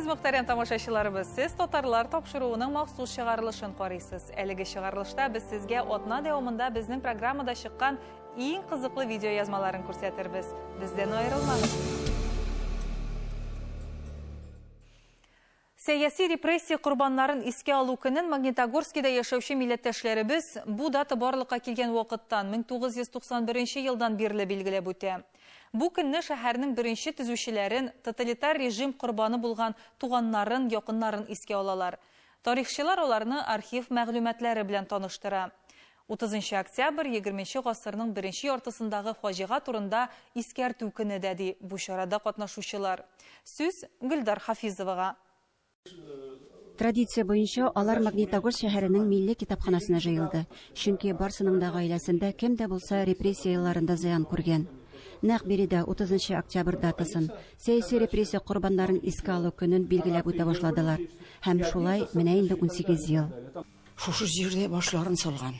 Саламатсыз мөхтәрәм тамашачыларыбыз, сез татарлар тапшыруының махсус чыгарылышын карыйсыз. Әлеге чыгарылышта без сезгә атна дәвамында безнең программада чыккан иң кызыклы видео язмаларын күрсәтербез. Бездән аерылмагыз. Сәяси репрессия курбаннарын искә алу көнен Магнитогорскида яшәүче милләттәшләребез бу дата барлыкка килгән вакыттан 1991 елдан бирле билгеләп үтә. Бу көнне шәһәрнең беренче төзүчеләрен, тоталитар режим курбаны булган туганнарын, якыннарын искә алалар. Тарихчылар аларны архив мәгълүматлары белән таныштыра. 30 октябрь 20 гасырның беренче яртысындагы фаҗига турында искәртү көне дә ди бу чарада катнашучылар. Сүз Гөлдар Хафизовага. Традиция буенча алар Магнитогорск шәһәренең милли китапханасына җыелды. Чөнки барсының да гаиләсендә кем дә булса репрессияларында зыян күргән. Нәкъ биредә 30 октябрь датасын сәяси репрессия курбаннарын искә алу көнен билгеләп үтә башладылар. Һәм шулай менә инде 18 ел. Шушы җирдә башларын салган.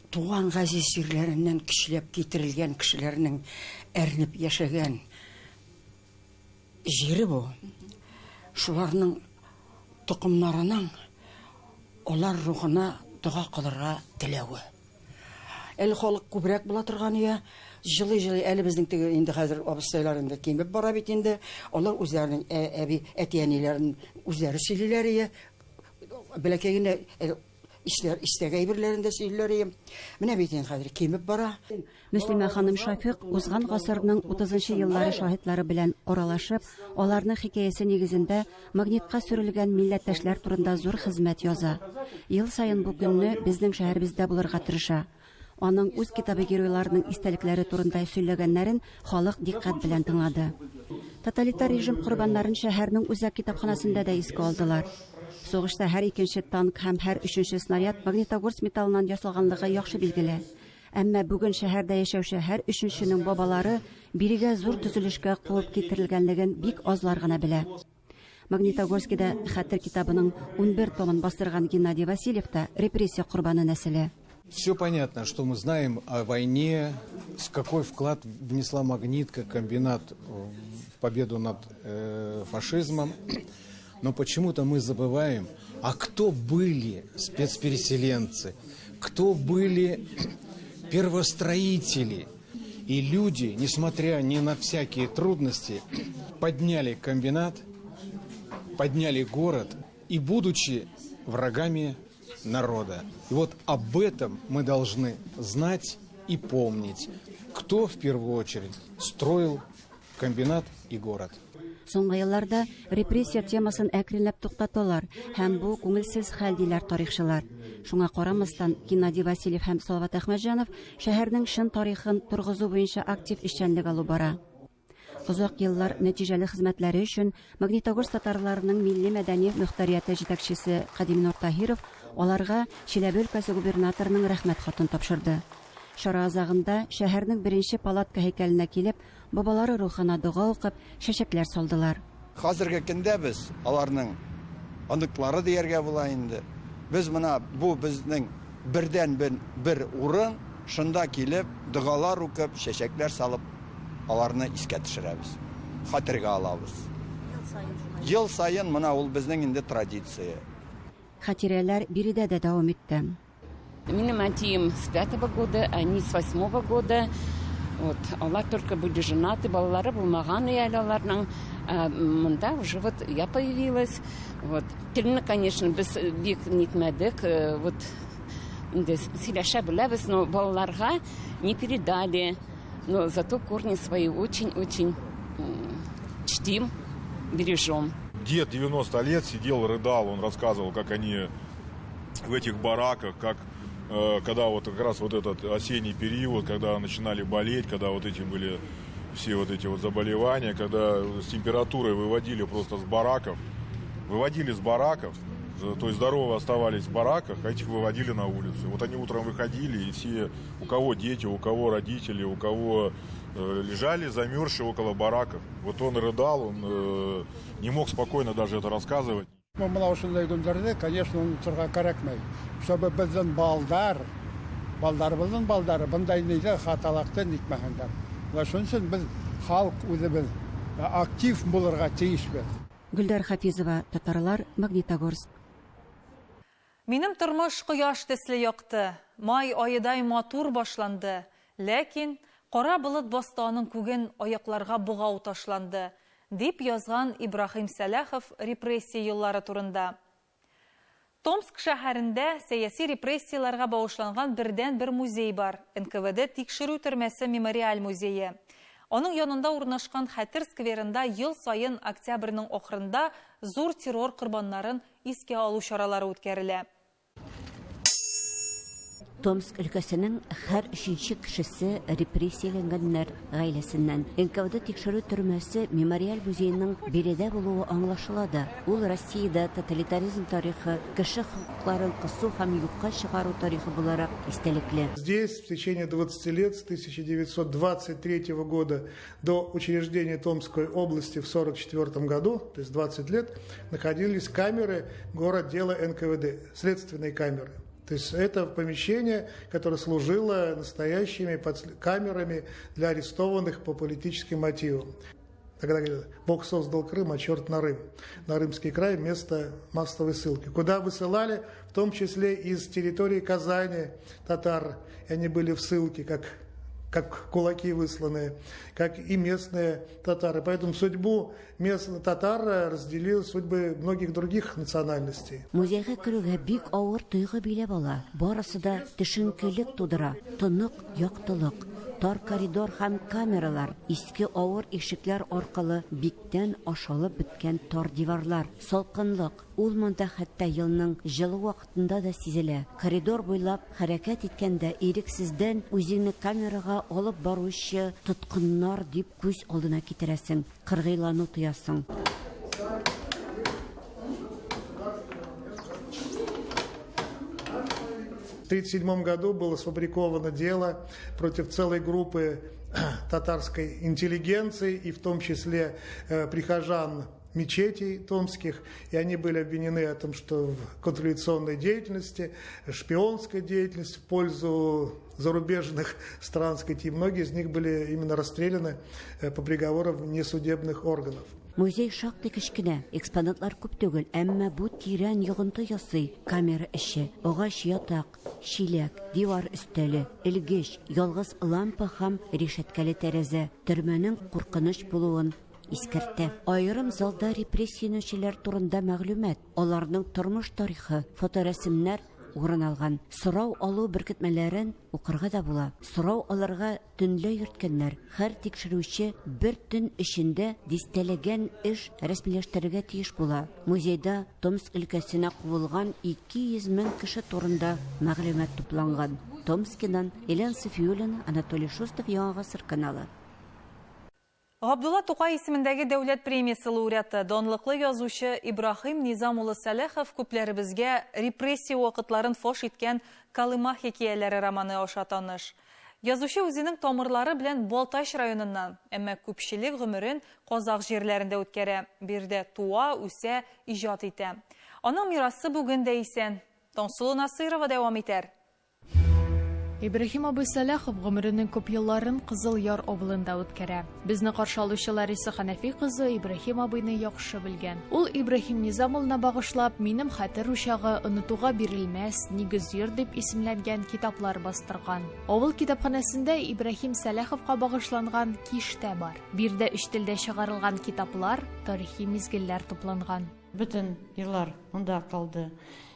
Туган газиз җирләреннән кичләп китерелгән кешеләрнең әрнеп яшәгән җире бу. Шуларның тукымнарының алар рухына дуга кылырга теләве. Әле халык күбрәк була торган я, җылы-җылы әле безнең инде хәзер абыстайларында кимеп бара бит инде. Алар үзләренең әти-әниләрен үзләре сөйлиләр я. Бәләкәгенә истәгәй берләрендә сөйлиләр я. Менә бит инде хәзер кимеп бара. Мөслимә ханым Шафиq узган гасырның 30 еллары шаһитлары белән аралашып, аларның хикәясе нигезендә магнитка сөрелгән милләттәшләр турында зур хезмәт яза. Ел саен бу көнне безнең шәһәребездә булырга тырыша. Аның үз китабы геройларының истәлекләре турында сөйләгәннәрен халык диккать белән тыңлады. Тоталитар режим курбаннарын шәһәрнең үзәк китапханасында да искә алдылар. Сугышта һәр икенче танк һәм һәр өченче снаряд Магнитогорск металлыннан ясалганлыгы яхшы билгеле. Әмма бүген шәһәрдә яшәүче һәр өченченең бабалары бирегә зур төзелешкә куып китерелгәнлеген бик азлар гына белә. Магнитогорскида хәтер китабының 11 томын бастырган Геннадий Васильев та репрессия курбаны нәселе. Все понятно, что мы знаем о войне, с какой вклад внесла магнитка, комбинат в победу над фашизмом. Но почему-то мы забываем, а кто были спецпереселенцы, кто были первостроители. И люди, несмотря ни на всякие трудности, подняли комбинат, подняли город и, будучи врагами народа. И вот об этом мы должны знать и помнить, кто в первую очередь строил комбинат и город. Соңгы елларда репрессия темасын әкренләп туктаталар һәм бу күңелсез хәл диләр тарихчылар. Шуңа карамастан Геннадий Васильев һәм Салават Әхмәтҗанов шәһәрнең шын тарихын тургызу буенча актив эшчәнлек алу бара. Узак еллар нәтиҗәле хезмәтләре өчен Магнитогорск татарларының милли мәдәни мөхтәрияте җитәкчесе Кадим Нуртаһиров аларга Чиләбе өлкәсе губернаторының рәхмәт хатын тапшырды. Шара азагында шәһәрнең беренче палатка һәйкәленә килеп, бабалары рухына дуга укып, чәчәкләр салдылар. Хәзерге көндә без аларның аныклары дияргә була инде. Без моны бу безнең бердән бер урын, шунда килеп, дугалар укып, чәчәкләр салып, аларны искә төшерәбез. Хәтергә алабыз. Ел саен моны ул безнең инде традиция. Хатирәләр биредә дә дәвам итте. Минем әтием с 5-го года, они с 8-го года. Вот, алар только были женаты, балалары булмаган әле аларның. Монда уже вот я появилась. Вот, телне, конечно, без бик нитмәдек. Вот, сөйләшә беләбез, но балаларга не передали. Но зато корни свои очень-очень чтим, бережем. Дед 90 лет сидел, рыдал, он рассказывал, как они в этих бараках, как когда вот как раз вот этот осенний период, когда начинали болеть, когда вот эти были все вот эти вот заболевания, когда с температурой выводили просто с бараков, то есть здоровые оставались в бараках, а этих выводили на улицу. Вот они утром выходили, и все, у кого дети, у кого родители, у кого лежали замерзшие около бараков. Вот он рыдал, он не мог спокойно даже это рассказывать. Мына ушундай күндөрдө, конечно, унутурга керекмей. Чтобы биздин балдарыбыздын балдары мындай нейде хаталыкты нитмегендер. Ошон үчүн биз халк өзүбүз актив булырга тиешбез. Гөлдар Хафизова, Татарлар, Магнитогорск. Минем тормыш кояш төсле якты. Май айыдай матур башланды. Ләкин кара болыт бастаның күген аякларга бугау ташланды, дип язган Ибрахим Сәләхов репрессия еллары турында. Томск шәһәрендә сәяси репрессияларга багышланган бердән-бер музей бар. НКВД тикшерү төрмәсе мемориаль музее. Аның янында урнашкан Хәтер скверында ел сайын октябрьнең ахырында зур террор корбаннарын искә алу чаралары үткәрелә. Томск өлкәсенең һәр 3нче кешесе репрессияләнгәннәр гаиләсеннән. НКВД тикшерү төрмәсе мемориаль музейының биредә булуы аңлашылады. Ул Россиядә тоталитаризм тарихы, кеше хокукларын кысу һәм юкка чыгару тарихы буларак истәлекле. Здесь в течение 20 лет, с 1923 года до учреждения Томской области в 1944 году, то есть 20 лет, находились камеры городдела НКВД, следственные камеры. То есть это помещение, которое служило настоящими камерами для арестованных по политическим мотивам. Тогда говорят, Бог создал Крым, а черт на Рым. На Рымский край место массовой ссылки. Куда высылали, в том числе из территории Казани татар. И они были в ссылке, как кулаки высланные, как и местные татары. Поэтому судьбу местных татар разделила судьбы многих других национальностей. Музейга керүгә бик авыр тойгы биләп ала. Барысы да төшенкелек тудыра. Тынык, яктылык, тар коридор һәм камералар, иске авыр ишекләр аркылы биктән ашалып беткән тар диварлар, салкынлык. Ул монда хәтта елның җылы вакытында да сизелә. Коридор буйлап хәрәкәт иткәндә ирексездән үзеңне камерага алып баручы тоткыннар дип күз алдына китерәсең, кыргыйлану тоясың. В 1937 году было сфабриковано дело против целой группы татарской интеллигенции, и в том числе прихожан мечетей томских, и они были обвинены о том, что в контрреволюционной деятельности, шпионской деятельности в пользу зарубежных стран, и многие из них были именно расстреляны по приговорам несудебных органов. Музей шактый кечкенә, экспонатлар күп түгел, әмма бу тирән йогынты ясый. Камера эше, агач ятак, шиләк, дивар өстәле, элгеч, ялгыз лампа һәм решеткәле тәрәзә төрмәнең куркыныч булуын искәртә. Айрым залда репрессиянчеләр турында мәгълүмат, аларның тормыш тарихы, фоторәсемнәр урын алган. Сорау алу беркетмәләрен укырга да була. Сорау аларга төнлә йөрткәннәр. Һәр тикшерүче бер төн эчендә дистәләгән эш рәсмиләштерергә тиеш була. Музейда Томск өлкәсенә куылган 200 мең кеше турында мәгълүмат тупланган. Томскидан Елена Софиуллина, Анатолий Шустов, Яңа гасыр каналы. Габдулла Тукай исемендәге дәүләт премиясе лауреаты, данлыклы язучы Ибрахим Низам улы Сәләхов күпләребезгә репрессия вакытларын фош иткән Калыма хикәяләре романы аша таныш. Язучы үзенең тамырлары белән Балтач районыннан, әмма күпчелек гомерен Казак җирләрендә үткәрә. Бирдә туа, үсә, иҗат итә. Аның мирасы бүген дә исән. Тансылу Насырова дәвам итәр. Ибрахим абый Сәләхов гомеренең күп елларын Кызыл Яр авылында үткәрә. Безне каршы алучылар исә Хәнәфи кызы Ибрахим абыйны яхшы белгән. Ул Ибрахим Низам улына багышлап, минем хәтер учагы, онытуга бирелмәс, нигез йорт дип исемләнгән китаплар бастырган. Авыл китапханәсендә Ибрахим Сәләховка багышланган киштә бар. Бирдә 3 телдә чыгарылган китаплар, тарихи мизгелләр тупланган. Бөтен еллар монда калды.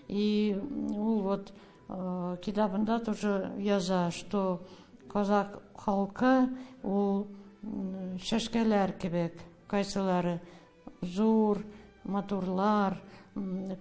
И вот китабында тоже яза, что казак халкы ул шәшкәләр кебек, кайсылары зур, матурлар,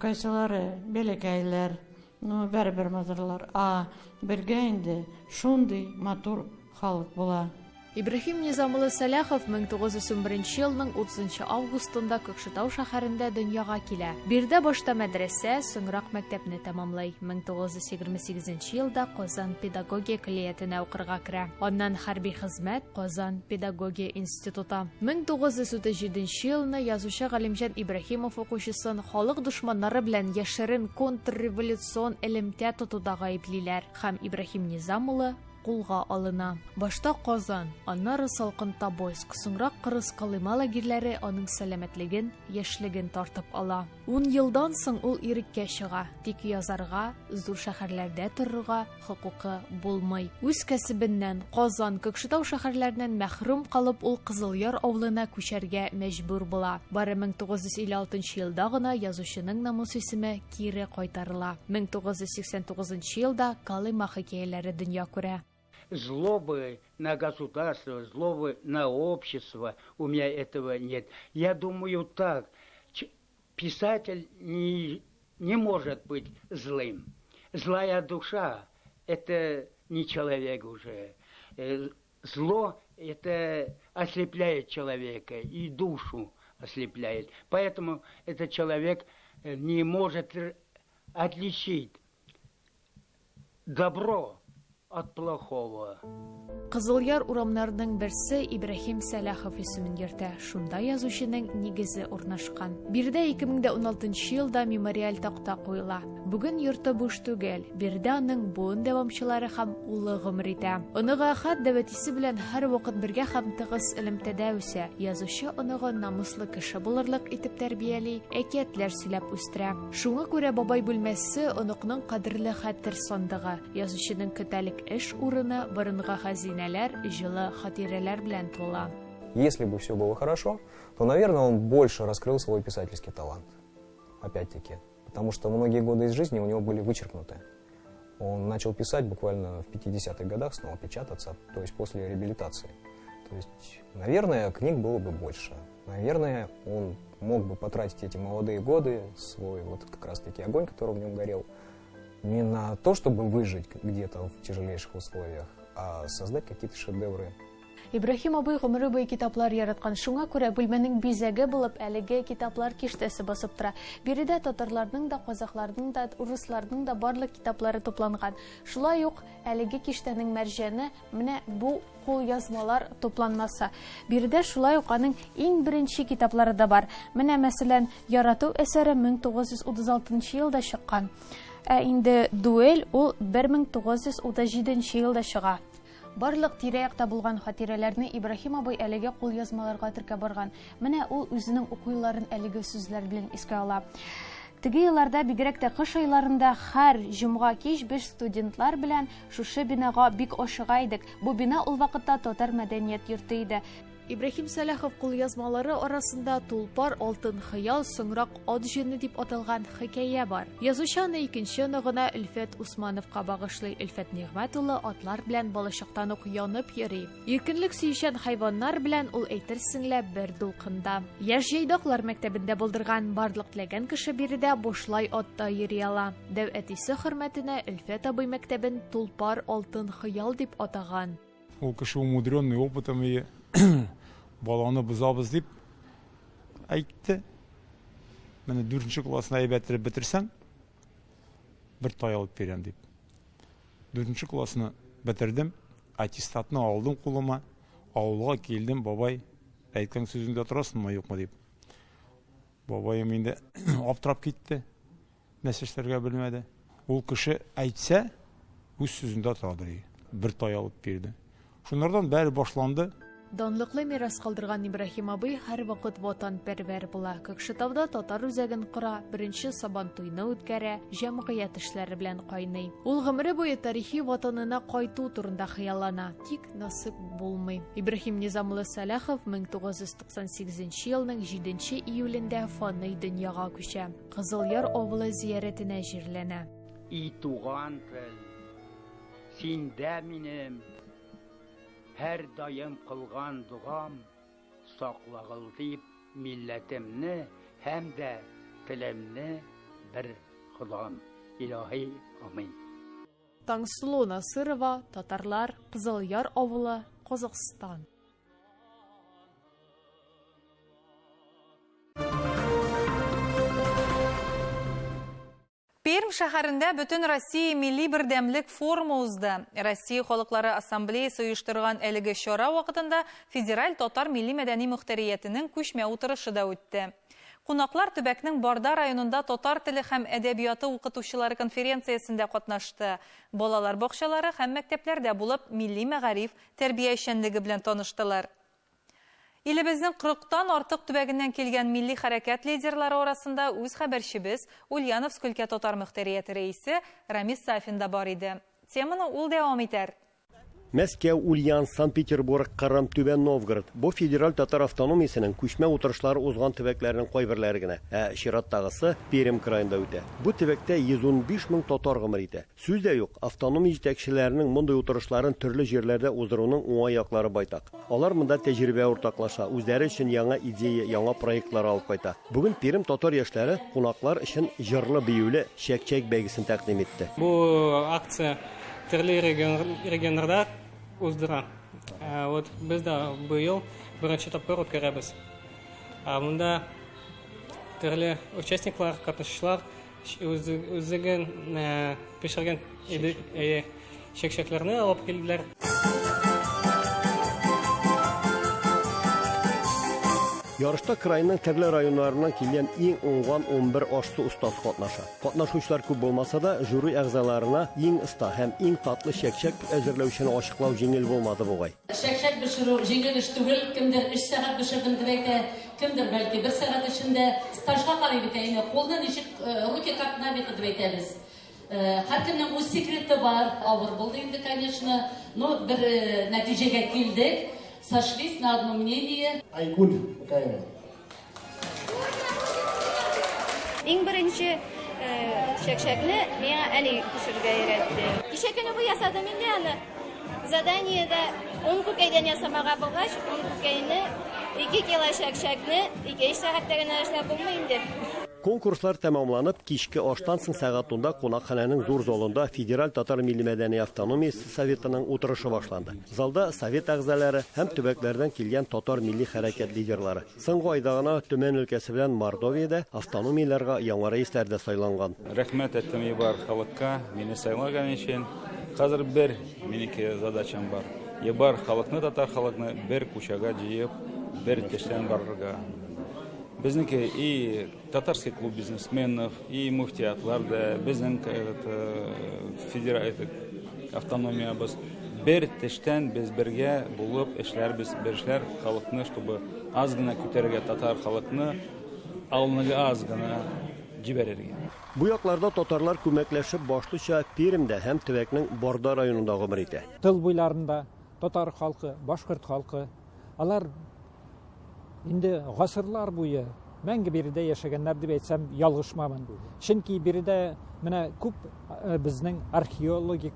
кайсылары бәләкәйләр, бер матурлар, а бергә инде шундый матур халык була. Ибрахим Низам улы Сәләхов 1901 елның 30 августында Көкшетау шәһәрендә дөньяга килә. Бирдә башта мәдрәсә, соңрак мәктәпне тәмамлый. 1928 елда Казан педагогия коллеҗына укырга керә. Аннан хәрби хезмәт, Казан педагогия институты. 1937 елны язучы Галимҗан Ибрахимов укучысын халык душманнары белән яшерен контрреволюцион элемтә тотуда гаеплиләр. Һәм Ибрахим Низам улы кулга алына. Башта Казан, аннары Салкын Тобольск, соңрак Кырыс Калыма лагерьләре аның сәламәтлеген, яшьлеген тартып ала. 10 елдан соң ул иреккә чыга, тик язарга, зур шәһәрләрдә торырга хокукы булмый. Үз кәсебеннән Казан, Көкшетау шәһәрләреннән мәхрүм калып, ул Кызылъяр авылына күчәргә мәҗбүр була. Бары 1956 елда гына язучының намус исеме кире кайтарыла. 1989 елда Калыма хикәяләре дөнья күрә. Злобы на государство, злобы на общество, у меня этого нет. Я думаю так, писатель не может быть злым. Злая душа – это не человек уже. Зло – это ослепляет человека и душу ослепляет. Поэтому этот человек не может отличить добро от плохого. Кызылъяр урамнарының берсе Ибрахим Сәләхов исемен йөртә. Шунда язучының нигезе урнашкан. Бирдә 2016 елда мемориаль такта куела. Бүген йорты буш түгел. Бирдә аның буын дәвамчылары һәм улы гомер итә. Оныга хат дәвәтисе белән һәр вакыт бергә һәм тыгыз элемтәдә үсә. Язучы оныга намуслы кеше булырлык итеп тәрбияли, әкиятләр сөйләп үстерә. Шуңа күрә бабай бүлмәсе оныкның кадерле хәтер сандыгы. Язучының көтәлек эш урыны, борынга хәзинәләр, җылы хатирәләр белән тула. Если бы все было хорошо, то, наверное, он больше раскрыл свой писательский талант. Опять-таки. Потому что многие годы из жизни у него были вычеркнуты. Он начал писать буквально в 50-х годах, снова печататься, то есть после реабилитации. То есть, наверное, книг было бы больше. Наверное, он мог бы потратить эти молодые годы, свой вот как раз-таки огонь, который в нем горел, не на то, чтобы выжить где-то в тяжелейших условиях, а создать какие-то шедевры. Ибрахим абый гомере буе китаплар яраткан. Шуңа күрә бүлмәнең бизәге булып әлеге китаплар киштәсе басып тора. Биредә татарларның да, казакларның да, урысларның да барлык китаплары тупланган. Шулай ук әлеге киштәнең мәрҗәне менә бу кул язмалар тупланмасы. Биредә шулай ук аның иң беренче китаплары да бар. Менә мәсәлән, Ярату әсәре 1936 елда чыккан. Инде дуэль ул 1937 елда чыга. Барлык тирә-якта булган хатирәләрне Ибрахим абый әлеге кул язмаларга теркәп барган. Менә ул үзенең укуйларын әлеге сүзләр белән искә ала. Теге елларда бигрәк тә кыш айларында һәр җомга кич без студентлар белән шушы бинага бик ашыга идек. Бу бина ул вакытта татар мәдәният йорты иде. Ибрахим Сәләхов кул язмалары арасында Тулпар, Алтын хыял, соңрак Ат җене дип аталган хикәя бар. Язучы аны икенче ныгына Илфәт Усмановка багышлый. Илфәт Нигъмәт улы атлар белән балачактан ук янып йөри. Иркенлек сөйчән хайваннар белән ул әйтерсең лә бер дулкында. Яшь җайдаклар мәктәбендә булдырган барлык теләгән кеше биредә бушлай атта йөри ала. Дәвәтисе хөрмәтенә Илфәт абый мәктәбен Тулпар, Алтын хыял дип атаган. Ул кеше умудренный опытом и баланы бозабыз дип әйтте. Менә 4нче классны әйбәтләп бетерсәң, бер тай алып бирәм дип. 4нче классны бетердем, аттестатны алдым кулыма, авылга килдем, бабай, әйткән сүзеңдә торасыңмы, юкмы дип. Бабаем инде аптырап китте. Нәрсә эшләргә белмәде. Ул кеше әйтсә, үз сүзендә тора, бер тай алып бирде. Шуннардан бәри башланды. Данлыклы мирас калдырган Ибрахим абый һәр вакыт ватанпәрвәр була. Көкшетауда татар үзәген кора, беренче сабан туйны үткәрә, җәмгыять эшләре белән кайный. Ул гомере буе тарихи ватанына кайту турында хыяллана, тик насыйп булмый. Ибрахим Низамулла Сәләхов 1998 елның 7 июлендә фани дөньяга күчә. Кызылъяр авылы зиярәтенә җирләнә. И туган тел, синдә минем һәр даим кылган дугам, саклагыл дип милләтемне һәм дә телемне бер Худам. Илаһи амин. Таңсылу Насырова, татарлар, Кызылъяр авылы, Казакстан. Пермь шәһәрендә бөтен Россия милли бердәмлек форумы узды. Россия халыклары ассамблеясы оештырган әлеге чара вакытында федераль татар милли мәдәни мөхтәриятенең күчмә утырышы да үтте. Кунаклар төбәкнең Барда районында татар теле һәм әдәбияты укытучылары конференциясендә катнашты. Балалар бакчалары һәм мәктәпләрдә булып, милли мәгариф, тәрбия эшчәнлеге белән таныштылар. Илебезнең 40-тан артык төбәгеннән килгән милли хәрәкәт лидерлары арасында үз хәбәрчебез Ульяновск өлкә татар мөхтәрияте рәисе Рамис Сафин да бар иде. Теманы ул дәвам итәр. Мәскәү, Ульяновск, Санкт-Петербург, Кырым, Түбән Новгород. Бу федераль татар автономиясенең күчмә утырышлары узган төбәкләрнең кайберләре генә, чираттагысы Пермь краенда үтә. Бу төбәктә 115 мең татар гомер итә. Сүз дә юк, автономия җитәкчеләренең мондый утырышларын төрле җирләрдә уздыруның уңай яклары байтак. Алар монда тәҗрибә уртаклаша, үзләре өчен яңа идея, яңа проектлар алып кайта. Бүген Пермь татар яшьләре кунаклар өчен җырлы биюле чәк-чәк бәйгесен тәкъдим итте. Бу акция төрле регионнарда уздыра. Вот без дә быел беренче тапкыр үткәрәбез. Монда төрле участниклар, катнашучылар үзеген пешергән чәк-чәкләрне алып килделәр. Ярышта крайның төрле районнарыннан килгән иң уңган 11 ашчы устасы катнаша. Катнашучылар күп булмаса да, жюри әгъзаларына иң оста һәм иң татлы чәк-чәк әзерләүчене ачыклау җиңел булмады бугай. Чәк-чәк пешерү җиңел эш түгел, кемдер 3 сәгать пешердем дип әйтә, кемдер бәлки 1 сәгать эчендә стажга карый бит әйне, қолдан ничек руки как набиты дип әйтәбез. Һәркемнең үз секреты бар, авыр булды инде, конечно, но бер нәтиҗәгә килдек. Сошлись на одно мнение. Айгуль Мукаева. Иң беренче чәк-чәкне миңа әни пешерергә өйрәтте. Кичә көне бу ясадым инде аны. Заданиедә 10 күкәйдән ясамага булгач, 10 күкәйне 2 кило чәк-чәкне 2 сәгатьтә генә эшләп булмый инде. Конкурслар тәмамланып, кичке аштан соң сәгатында кунакханәнең зур залында Федераль татар милли мәдәни автономиясе советының утырышы башланды. Залда совет әгъзалары һәм төбәкләрдән килгән татар милли хәрәкәт лидерлары. Соңгы айда гына Төмән өлкәсе белән Мордовиядә автономияләргә яңа рәисләр дә сайланган. Рәхмәт әйттем бар халыкка, мине сайлаган өчен. Хәзер бер минеке задачам бар. Бар халыкны, татар халыкны бер күчәгә җыеп, бер тештән барырга. Безнеке и татарский клуб бизнесменов, и муфтиятлар да, безнең федераль автономия без бер тештән без бергә булып эшләрбез, бершләр халыкны, чтобы аз гына күтәрергә татар халыкны, алныга аз гына җибәрергә. Бу якларда татарлар күмәкләшеп башлыча Пермьдә һәм төбәкнең Барда районында гомер итә. Тыл буйларында татар халкы, башкорт халкы, алар инде гасырлар буе мәңге биредә яшәгәннәр дип әйтсәм ялгышмамын. Чөнки биредә менә күп безнең археологик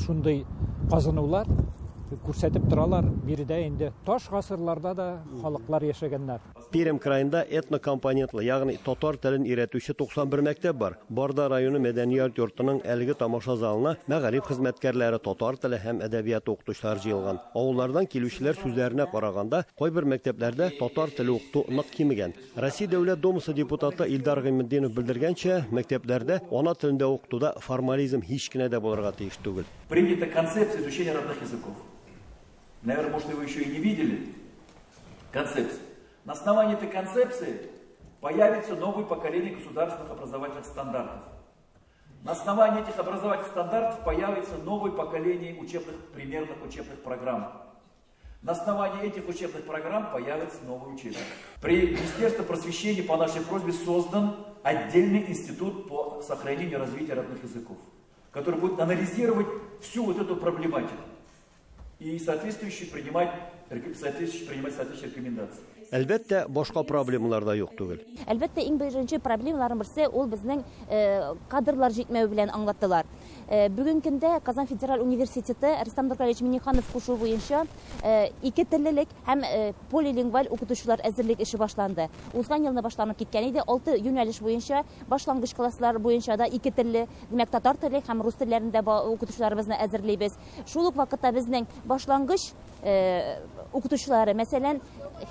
шундый казынулар күрсәтеп торалар. Биредә инде таш гасырларда да халыклар яшәгәннәр. Пермь краенда этнокомпонентлы, ягъни татар телен өйрәтүче 91 мәктәп бар. Барда районы мәдәният йортының әлеге тамаша залына мәгариф хезмәткәрләре, татар теле һәм әдәбияты укытучылары җыелган. Авыллардан килүчеләр сүзләренә караганда, кайбер мәктәпләрдә татар теле укыту нык кимегән. Россия Дәүләт Думасы депутаты Илдар Гыйметдинов белдергәнчә, мәктәпләрдә ана телендә укытуда формализм һич кенә дә булырга тиеш түгел. Принята концепция изучения родных языков. Наверное, может, вы еще и не видели концепцию. На основании этой концепции появится новое поколение государственных образовательных стандартов. На основании этих образовательных стандартов появится новое поколение примерных учебных программ. На основании этих учебных программ появится новый учебник. При Министерстве просвещения по нашей просьбе создан отдельный институт по сохранению и развитию родных языков, который будет анализировать всю вот эту проблематику и соответствующие принимать соответствующие рекомендации. Әлбәттә, башка проблемалар да юк түгел. Әлбәттә, иң беренче проблемаларның берсе ул безнең кадрлар җитмәү белән аңлаттылар. Бүген көндә Казан федераль университеты Рөстәм Нургалиевич Миңнеханов кушу буенча 2 теллелек һәм полилингваль укытучылар әзерлек эше башланды. Узган елны башланып киткән иде, 6 юнәлеш буенча башлангыч класслар буенча да 2 телле, димәк татар теле һәм рус телләрендә укытучыларыбызны әзерләйбез. Шул ук вакытта безнең башлангыч укытучылары, мәсәлән,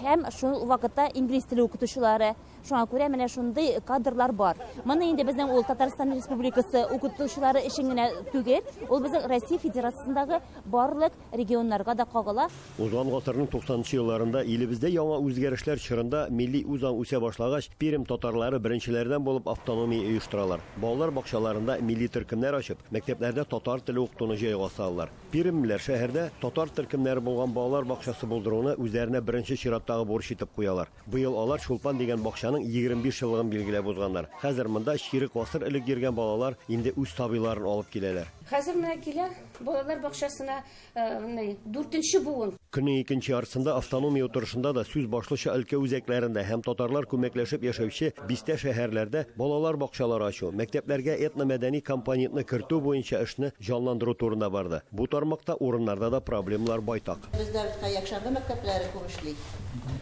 һәм шул вакытта инглиз теле укытучылары, Шуңа күрә менә шундый кадрлар бар. Моны инде безнең ул Татарстан Республикасы укытучылары өчен генә түгел, ул безнең Россия Федерациясындагы барлык регионнарга да кагыла. Узган гасырның 90-нчы елларында илебездә яңа үзгәрешләр чорында милли үзаң үсә башлагач, Пермь татарлары беренчеләрдән булып автономия оештыралар. Балалар бакчаларында милли төркемнәр ачып, мәктәпләрдә татар теле укытуны җайга салалар. Пермьләр шәһәрдә татар төркемнәре булган балалар бакчасы булдыруны үзләренә беренче чираттагы бурыч итеп куялар. Быел алар Чулпан дигән бакчаның 25 еллыгын билгеләп узганнар. Хәзер монда чирек гасыр элек йөргән балалар инде үз табыйларын алып киләләр. Хәзер менә килә балалар бакчасына 4нче буын. Көннең икенче яртысында автономия утырышында да сүз башлыча өлкә үзәкләрендә һәм татарлар күмәкләшеп яшәүче 5 шәһәрләрдә балалар бакчалары ачу, мәктәпләргә этно-мәдәни компонентны кертү буенча эшне җанландыру турында барды. Бу тармакта урыннарда да проблемалар байтак. Бездә якшәмбе мәктәпләре күп эшли.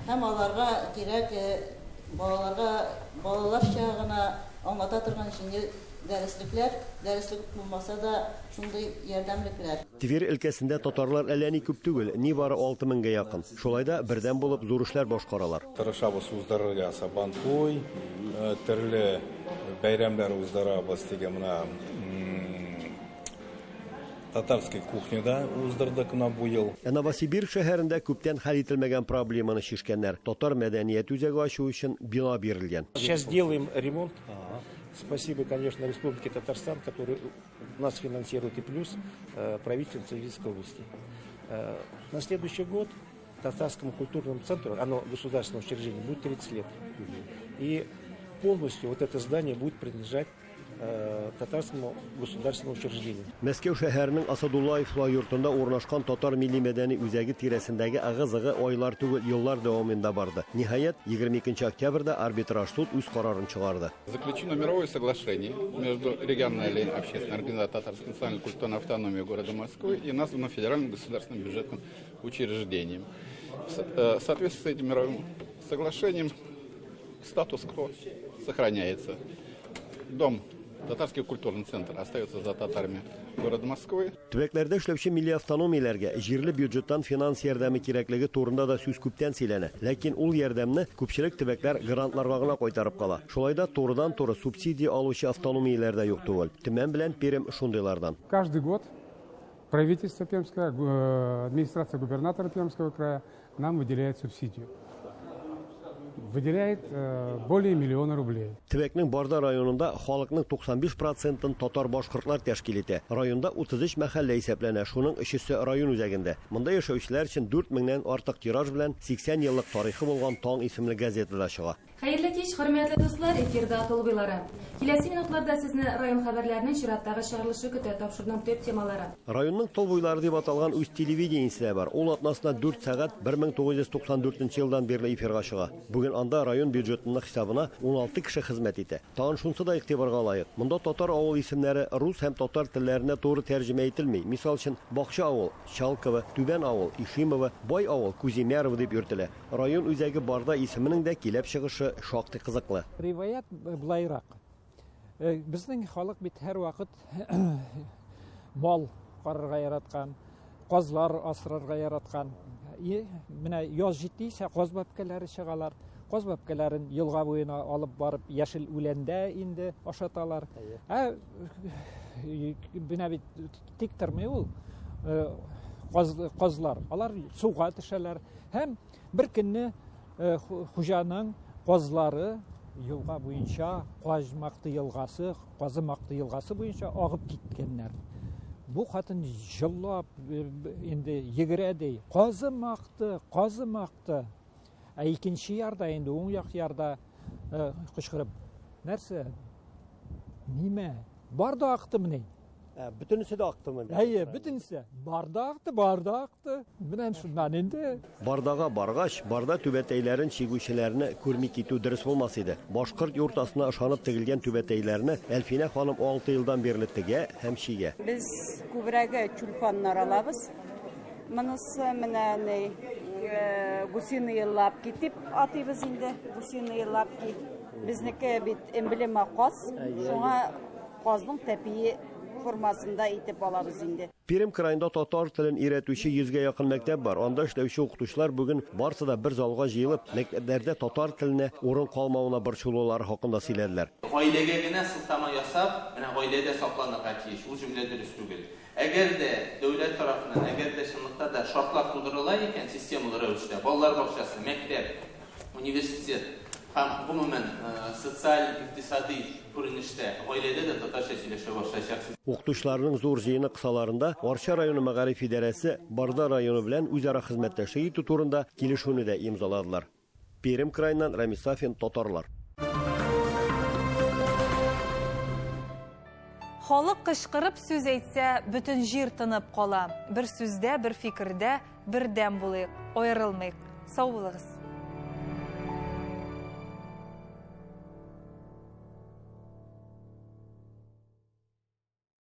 Һәм аларга кирәк балаларча гына аңлата торган җиңел дәреслек булмаса да шундый ярдәмлекләр. Тверь өлкәсендә татарлар әллә ни күп түгел, ни бары 6000-га якын. Шулай да бердәм булып зур эшләр башкаралар. Тырышабыз уздырырга Сабантуй, төрле бәйрәмләр уздырабыз дигән менә татарской кухняда уздырдык на бу ел. Новосибирск шәһәрендә күптән хәл ителмәгән проблеманы шишкәннәр. Татар мәдәният үзәге ачу өчен бина бирелгән. Сейчас делаем ремонт. Спасибо, конечно, Республике Татарстан, который нас финансирует, и плюс правительство Винницкой области. На следующий год Татарскому культурному центру, оно государственное учреждение, будет 30 лет. И полностью вот это здание будет принадлежать татарскому государственному учреждению. Мәскәү шәһәренең Асадуллаев йортында урнашкан татар милли мәдәни үзәге тирәсендәге агы-зыгы айлар түгел, еллар дәвамында барды. Ниһаять, 22 октябрьдә арбитраж суд үз карарын чыгарды. Заключено мировое соглашение между региональной общественной организацией Татарской национальной культурной автономии города Москвы и названо федеральным государственным бюджетным учреждением. В соответствии с этим мировым соглашением статус-кво сохраняется. Дом Татарский культурный центр остается за татарами города Москвы. Төбәкләрдә эшләүче милли автономияләргә җирле бюджеттан финанс ярдәме кирәклеге турында да сүз күптән сөйләнә. Ләкин ул ярдәмне күпчелек төбәкләр грантларга гына кайтарып кала. Шулай да турыдан-туры субсидия алучы автономияләр дә юк түгел. Төмән белән Пермь шундыйлардан. Каждый год правительство Пермского, администрация губернатора Пермского края нам выделяет субсидию. Выделяет более миллиона рублей. Төбәкнең Барда районында халыкның 95%-ын татар башкортлар тәшкил итә. Районда 33 мәхәллә исәпләнә, шуның 3-се район үзәгендә. Монда яшәүчеләр өчен 4000-нән артык тираж белән 80 еллык тарихы булган Таң исемле газетада чыга. Хәерле кич, хөрмәтле дуслар, эфирда Толбыйлары. Киләсе минутларда сезне район хәбәрләренең чираттагы чыгарылышы көтә, тапшырдым 4 темалары. Районның Толбыйлары дип аталган үз телевидениесе бар. Ул атнасына 4 сәгать 1994 елдан бирле эфирга чыга. Бүген анда район бюджетының хисабына 16 кеше хезмәт итә. Тагын шунсы да игътибарга лаек. Монда татар авыл исемнәре рус һәм татар телләренә туры тәрҗемә ителми. Мисал өчен Бакча авыл, Чалково, Түбән авыл, Ишимово, Бай авыл, Куземяров дип йөртелә. Район үзәге Барда исеменең дә килеп чыгышы шактый кызыклы. Риваят булайрак. Безнең халык бит һәр вакыт мал карарга яраткан, казлар асрарга яраткан. Менә яз җитсә, каз бәбкәләре чыгалар. Каз бәбкәләрен елга буена алып барып, яшел үләндә инде ашаталар. Менә бит тик тормый ул казлар. Алар суга төшәләр. Һәм бер көнне хуҗаның казлары елга буенча Казмакты елгасы, Казымакты елгасы буенча агып киткәннәр. Бу хатын җыллап инде йөгерәди. Казымакты. Икенче ярда инде уң як ярда кычкырып, нәрсә? Нимә? Барда акты менә. Бүтүнесе дә актымы? Бүтүнесе. Барда акты. Менә шуннан инде. Бардага баргач, Барда түбәтәйләрен чигүчеләрне күрми китү дөрес булмас иде. Башкорт юртасына ышанып тегелгән түбәтәйләрне Әлфинә ханым 6 елдан бирле тегә һәм чигә. Без күбрәге чулпаннар алабыз. Монысы менә гусины еллап китеп атыйбыз инде. Гусины еллап ки. Безнеке бит эмблема каз. Шуңа казның тәпие формасында итеп алабыз инде. Пермь крайында татар телен өйрәтүче 100-гә якын мәктәп бар. Анда эшләүче укытучылар бүген барысы да бер залга җыелып, мәктәпләрдә татар теленә урын калмавына борчылулар хакында сөйләделәр. Гаиләгә генә сылтама ясап, менә гаиләдә сакланырга тиеш. Ул җөмлә дөрес түгел. Әгәр дә дәүләт тарафыннан, әгәр дә чынлыкта да шартлар тудырыла икән системалы рәвештә, балалар бакчасы, мәктәп, университет һәм гомумән социаль, икътисади күренештә гаиләдә дә татарча сөйләшә башлаячак. Укытучыларның зур җыйны кысаларында Арча районы мәгариф идарәсе Барда районы белән үзара хезмәттәшлек итү турында килешүне дә имзаладылар. Пермь краеннан Рамис Сафин, Татарлар. Халык кычкырып сүз әйтсә, бөтен җир тынып кала. Бер сүздә, бер фикердә бердәм булыйк, аерылмыйк. Сау булыгыз.